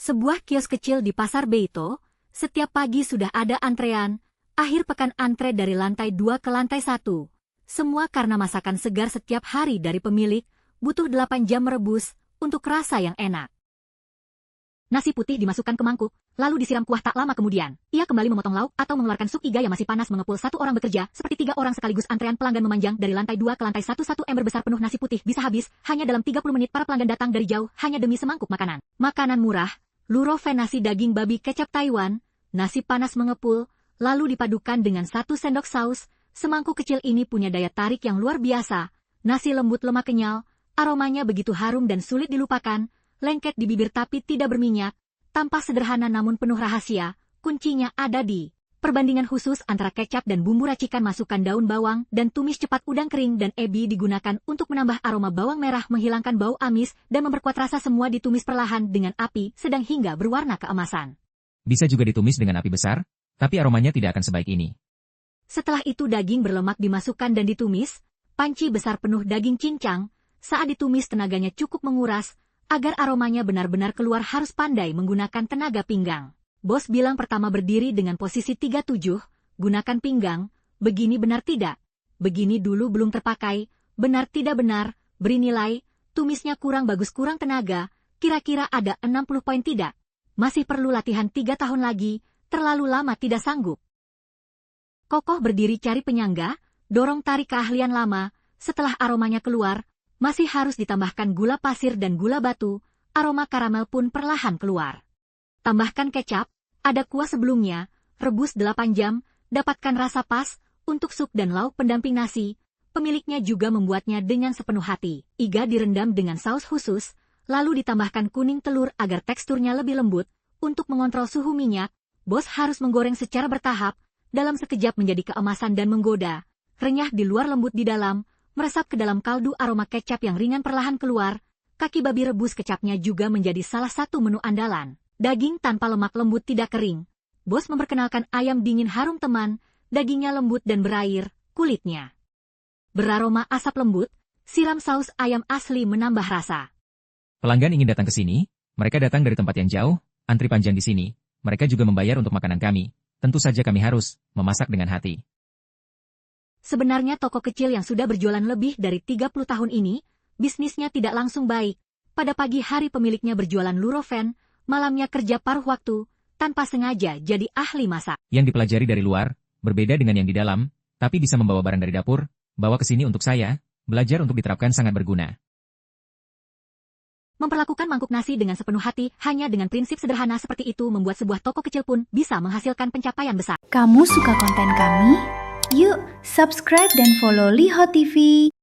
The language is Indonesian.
Sebuah kios kecil di Pasar Beito, setiap pagi sudah ada antrean, akhir pekan antre dari lantai 2 ke lantai 1. Semua karena masakan segar setiap hari dari pemilik, butuh 8 jam merebus, untuk rasa yang enak. Nasi putih dimasukkan ke mangkuk, lalu disiram kuah tak lama kemudian. Ia kembali memotong lauk atau mengeluarkan sup iga yang masih panas mengepul satu orang bekerja, seperti 3 orang sekaligus antrean pelanggan memanjang dari lantai 2 ke lantai 1. Satu ember besar penuh nasi putih bisa habis, hanya dalam 30 menit para pelanggan datang dari jauh, hanya demi semangkuk makanan. Makanan murah, Lurofen nasi daging babi kecap Taiwan, nasi panas mengepul, lalu dipadukan dengan 1 sendok saus, semangkuk kecil ini punya daya tarik yang luar biasa. Nasi lembut lemak kenyal, aromanya begitu harum dan sulit dilupakan, lengket di bibir tapi tidak berminyak, tampak sederhana namun penuh rahasia, kuncinya ada di perbandingan khusus antara kecap dan bumbu racikan. Masukkan daun bawang dan tumis cepat udang kering dan ebi digunakan untuk menambah aroma bawang merah, menghilangkan bau amis, dan memperkuat rasa. Semua ditumis perlahan dengan api sedang hingga berwarna keemasan. Bisa juga ditumis dengan api besar, tapi aromanya tidak akan sebaik ini. Setelah itu daging berlemak dimasukkan dan ditumis, panci besar penuh daging cincang, saat ditumis tenaganya cukup menguras, agar aromanya benar-benar keluar harus pandai menggunakan tenaga pinggang. Bos bilang pertama berdiri dengan posisi 37, gunakan pinggang, begini benar tidak? Begini dulu belum terpakai, benar tidak benar, beri nilai, tumisnya kurang bagus kurang tenaga, kira-kira ada 60 poin tidak? Masih perlu latihan 3 tahun lagi, terlalu lama tidak sanggup. Kokoh berdiri cari penyangga, dorong tarik keahlian lama, setelah aromanya keluar, masih harus ditambahkan gula pasir dan gula batu, aroma karamel pun perlahan keluar. Tambahkan kecap, ada kuah sebelumnya, rebus 8 jam, dapatkan rasa pas, untuk sup dan lauk pendamping nasi. Pemiliknya juga membuatnya dengan sepenuh hati. Iga direndam dengan saus khusus, lalu ditambahkan kuning telur agar teksturnya lebih lembut. Untuk mengontrol suhu minyak, bos harus menggoreng secara bertahap, dalam sekejap menjadi keemasan dan menggoda, renyah di luar lembut di dalam, meresap ke dalam kaldu. Aroma kecap yang ringan perlahan keluar, kaki babi rebus kecapnya juga menjadi salah satu menu andalan. Daging tanpa lemak lembut tidak kering. Bos memperkenalkan ayam dingin harum teman, dagingnya lembut dan berair, kulitnya beraroma asap lembut, siram saus ayam asli menambah rasa. Pelanggan ingin datang ke sini, mereka datang dari tempat yang jauh, antri panjang di sini, mereka juga membayar untuk makanan kami, tentu saja kami harus memasak dengan hati. Sebenarnya toko kecil yang sudah berjualan lebih dari 30 tahun ini, bisnisnya tidak langsung baik. Pada pagi hari pemiliknya berjualan Lurofen, malamnya kerja paruh waktu, tanpa sengaja jadi ahli masak. Yang dipelajari dari luar, berbeda dengan yang di dalam, tapi bisa membawa barang dari dapur, bawa ke sini untuk saya, belajar untuk diterapkan sangat berguna. Memperlakukan mangkuk nasi dengan sepenuh hati, hanya dengan prinsip sederhana seperti itu membuat sebuah toko kecil pun bisa menghasilkan pencapaian besar. Kamu suka konten kami? Yuk, subscribe dan follow Liho TV.